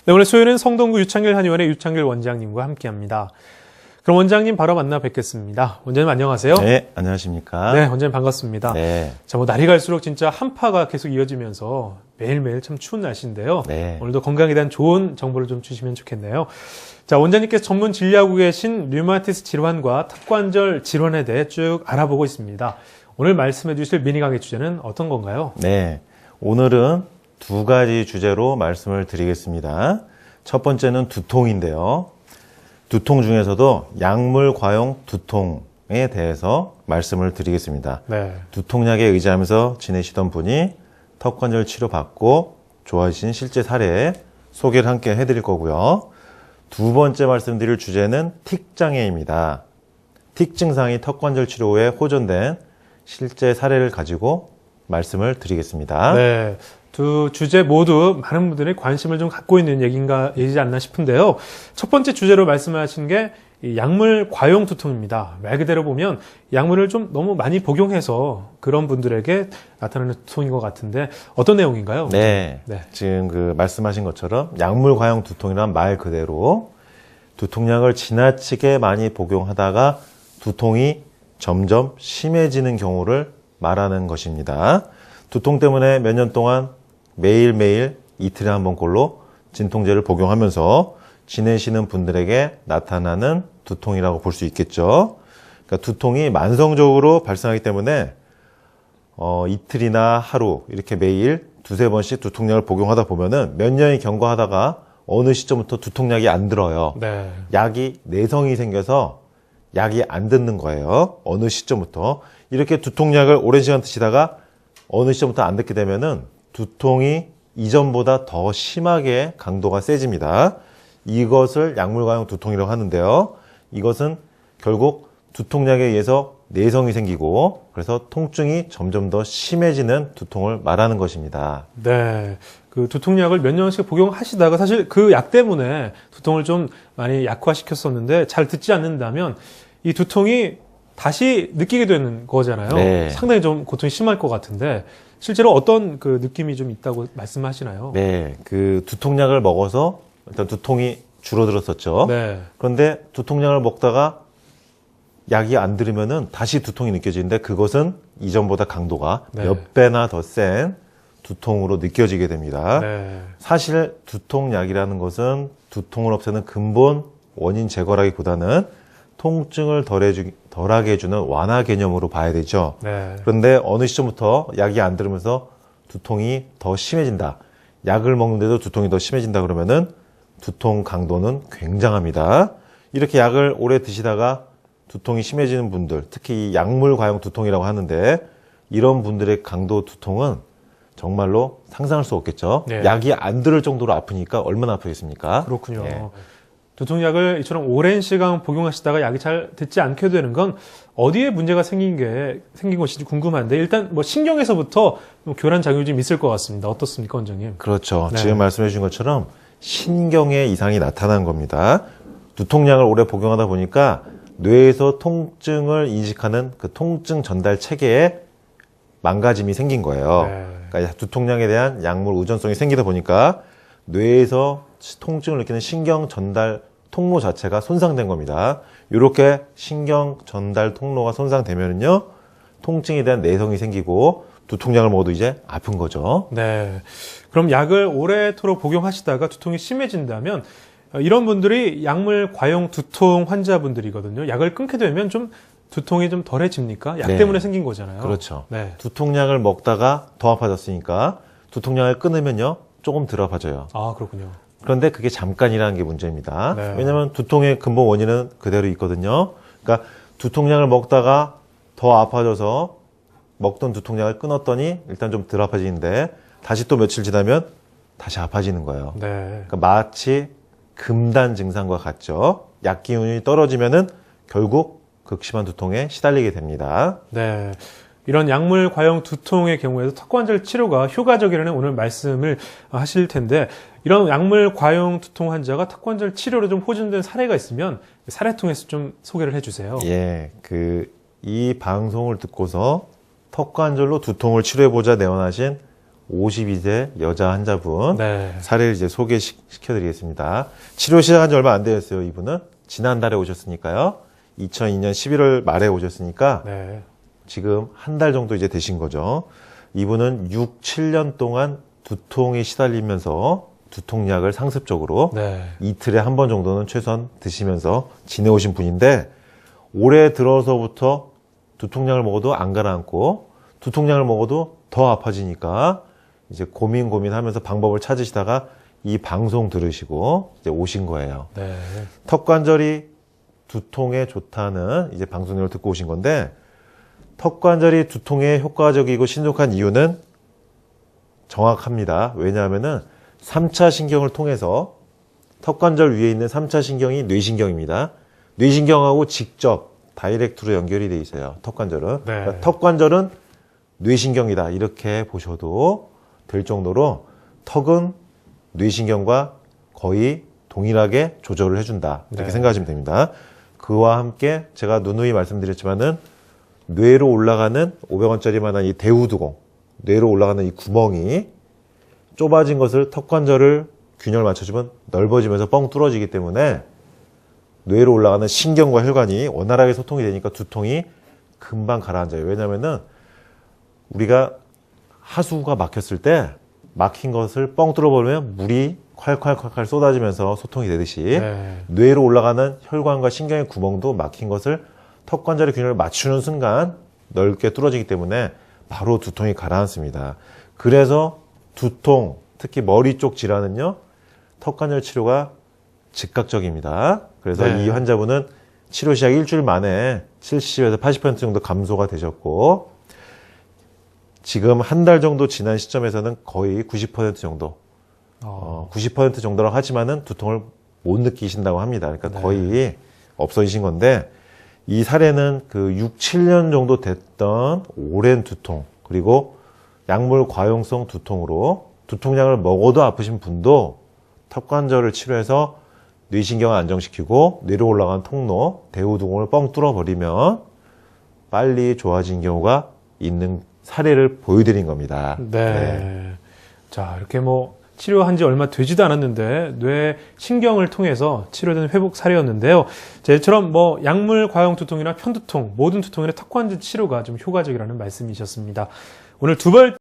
네, 오늘 수요일은 성동구 유창길 한의원의 유창길 원장님과 함께합니다. 그럼 원장님 바로 만나 뵙겠습니다. 원장님 안녕하세요. 네, 안녕하십니까. 네, 원장님 반갑습니다. 네. 자, 날이 갈수록 진짜 한파가 계속 이어지면서 매일매일 참 추운 날씨인데요. 네. 오늘도 건강에 대한 좋은 정보를 좀 주시면 좋겠네요. 자, 원장님께서 전문 진료하고 계신 류마티스 질환과 턱관절 질환에 대해 쭉 알아보고 있습니다. 오늘 말씀해 주실 미니 강의 주제는 어떤 건가요? 네. 오늘은 두 가지 주제로 말씀을 드리겠습니다. 첫 번째는 두통인데요. 두통 중에서도 약물 과용 두통에 대해서 말씀을 드리겠습니다. 네. 두통약에 의지하면서 지내시던 분이 턱관절 치료받고 좋아지신 실제 사례 소개를 함께 해드릴 거고요. 두 번째 말씀드릴 주제는 틱장애입니다. 틱 증상이 턱관절 치료 후에 호전된 실제 사례를 가지고 말씀을 드리겠습니다. 네. 두 주제 모두 많은 분들이 관심을 좀 갖고 있는 얘기지 않나 싶은데요. 첫 번째 주제로 말씀하신 게 이 약물 과용 두통입니다. 말 그대로 보면 약물을 좀 너무 많이 복용해서 그런 분들에게 나타나는 두통인 것 같은데 어떤 내용인가요? 네. 네. 지금 말씀하신 것처럼 약물 과용 두통이란 말 그대로 두통약을 지나치게 많이 복용하다가 두통이 점점 심해지는 경우를 말하는 것입니다. 두통 때문에 몇 년 동안 매일매일 이틀에 한 번꼴로 진통제를 복용하면서 지내시는 분들에게 나타나는 두통이라고 볼 수 있겠죠. 그러니까 두통이 만성적으로 발생하기 때문에 이틀이나 하루 이렇게 매일 두세 번씩 두통약을 복용하다 보면은 몇 년이 경과하다가 어느 시점부터 두통약이 안 들어요. 네. 약이 내성이 생겨서 약이 안 듣는 거예요. 어느 시점부터. 이렇게 두통약을 오랜 시간 드시다가 어느 시점부터 안 듣게 되면은 두통이 이전보다 더 심하게 강도가 세집니다. 이것을 약물 과용 두통이라고 하는데요. 이것은 결국 두통약에 의해서 내성이 생기고 그래서 통증이 점점 더 심해지는 두통을 말하는 것입니다. 네. 그 두통약을 몇 년씩 복용하시다가 사실 그 약 때문에 두통을 좀 많이 약화시켰었는데 잘 듣지 않는다면 이 두통이 다시 느끼게 되는 거잖아요. 네. 상당히 좀 고통이 심할 것 같은데 실제로 어떤 그 느낌이 좀 있다고 말씀하시나요? 네. 그 두통약을 먹어서 일단 두통이 줄어들었었죠. 네. 그런데 두통약을 먹다가 약이 안 들으면은 다시 두통이 느껴지는데 그것은 이전보다 강도가 네. 몇 배나 더 센 두통으로 느껴지게 됩니다. 네. 사실 두통약이라는 것은 두통을 없애는 근본 원인 제거라기보다는 통증을 덜하게 해주는 완화 개념으로 봐야 되죠. 네. 그런데 어느 시점부터 약이 안 들으면서 두통이 더 심해진다. 약을 먹는데도 두통이 더 심해진다 그러면은 두통 강도는 굉장합니다. 이렇게 약을 오래 드시다가 두통이 심해지는 분들, 특히 이 약물 과용 두통이라고 하는데 이런 분들의 강도 두통은 정말로 상상할 수 없겠죠. 네. 약이 안 들을 정도로 아프니까 얼마나 아프겠습니까? 그렇군요. 예. 두통약을 이처럼 오랜 시간 복용하시다가 약이 잘 듣지 않게 되는 건 어디에 문제가 생긴 것인지 궁금한데 일단 뭐 신경에서부터 교란 작용이 좀 있을 것 같습니다. 어떻습니까, 원장님? 그렇죠. 네. 지금 말씀해 주신 것처럼 신경에 이상이 나타난 겁니다. 두통약을 오래 복용하다 보니까 뇌에서 통증을 인식하는 그 통증 전달 체계에 망가짐이 생긴 거예요. 네. 그러니까 두통약에 대한 약물 의존성이 생기다 보니까 뇌에서 통증을 느끼는 신경 전달 통로 자체가 손상된 겁니다. 이렇게 신경 전달 통로가 손상되면요, 통증에 대한 내성이 생기고 두통약을 먹어도 이제 아픈 거죠. 네. 그럼 약을 오래도록 복용하시다가 두통이 심해진다면 이런 분들이 약물 과용 두통 환자분들이거든요. 약을 끊게 되면 좀 두통이 좀 덜해집니까? 약 네. 때문에 생긴 거잖아요. 그렇죠. 네. 두통약을 먹다가 더 아파졌으니까 두통약을 끊으면요, 조금 덜 아파져요. 아, 그렇군요. 그런데 그게 잠깐이라는 게 문제입니다. 네. 왜냐하면 두통의 근본 원인은 그대로 있거든요. 그러니까 두통약을 먹다가 더 아파져서 먹던 두통약을 끊었더니 일단 좀 덜 아파지는데 다시 또 며칠 지나면 다시 아파지는 거예요. 네. 그러니까 마치 금단 증상과 같죠. 약 기운이 떨어지면은 결국 극심한 두통에 시달리게 됩니다. 네. 이런 약물 과용 두통의 경우에도 턱관절 치료가 효과적이라는 오늘 말씀을 하실 텐데 이런 약물 과용 두통 환자가 턱관절 치료로 좀 호전된 사례가 있으면 사례 통해서 좀 소개를 해주세요. 예, 이 방송을 듣고서 턱관절로 두통을 치료해보자 내원하신 52세 여자 환자분 네. 사례를 이제 소개시켜드리겠습니다. 치료 시작한 지 얼마 안 되었어요. 이분은 지난달에 오셨으니까요. 2002년 11월 말에 오셨으니까 네. 지금 한 달 정도 이제 되신 거죠. 이분은 6, 7년 동안 두통에 시달리면서 두통약을 상습적으로 네. 이틀에 한 번 정도는 최소한 드시면서 지내오신 분인데 올해 들어서부터 두통약을 먹어도 안 가라앉고 두통약을 먹어도 더 아파지니까 이제 고민하면서 방법을 찾으시다가 이 방송 들으시고 이제 오신 거예요. 네. 턱관절이 두통에 좋다는 이제 방송 내용을 듣고 오신 건데 턱관절이 두통에 효과적이고 신속한 이유는 정확합니다. 왜냐하면은 3차 신경을 통해서 턱관절 위에 있는 3차 신경이 뇌신경입니다. 뇌신경하고 직접 다이렉트로 연결이 돼 있어요. 턱관절은. 네. 그러니까 턱관절은 뇌신경이다. 이렇게 보셔도 될 정도로 턱은 뇌신경과 거의 동일하게 조절을 해준다. 이렇게 네. 생각하시면 됩니다. 그와 함께 제가 누누이 말씀드렸지만은 뇌로 올라가는 500원짜리만한 이 대우두공, 뇌로 올라가는 이 구멍이 좁아진 것을 턱관절을 균형을 맞춰주면 넓어지면서 뻥 뚫어지기 때문에 뇌로 올라가는 신경과 혈관이 원활하게 소통이 되니까 두통이 금방 가라앉아요. 왜냐면은 우리가 하수구가 막혔을 때 막힌 것을 뻥 뚫어버리면 물이 콸콸콸콸 쏟아지면서 소통이 되듯이 네. 뇌로 올라가는 혈관과 신경의 구멍도 막힌 것을 턱관절의 균형을 맞추는 순간 넓게 뚫어지기 때문에 바로 두통이 가라앉습니다. 그래서 두통, 특히 머리 쪽 질환은요, 턱관절 치료가 즉각적입니다. 그래서 네. 이 환자분은 치료 시작 일주일 만에 70에서 80% 정도 감소가 되셨고, 지금 한 달 정도 지난 시점에서는 거의 90% 정도, 90% 정도라고 하지만은 두통을 못 느끼신다고 합니다. 그러니까 네. 거의 없어지신 건데, 이 사례는 그 6, 7년 정도 됐던 오랜 두통, 그리고 약물 과용성 두통으로 두통약을 먹어도 아프신 분도 턱관절을 치료해서 뇌신경을 안정시키고 뇌로 올라간 통로, 대우두공을 뻥 뚫어버리면 빨리 좋아진 경우가 있는 사례를 보여드린 겁니다. 네. 자, 이렇게 뭐 치료한 지 얼마 되지도 않았는데 뇌 신경을 통해서 치료된 회복 사례였는데요. 자, 이처럼 뭐 약물 과용 두통이나 편두통, 모든 두통이나 턱관절 치료가 좀 효과적이라는 말씀이셨습니다. 오늘 두 번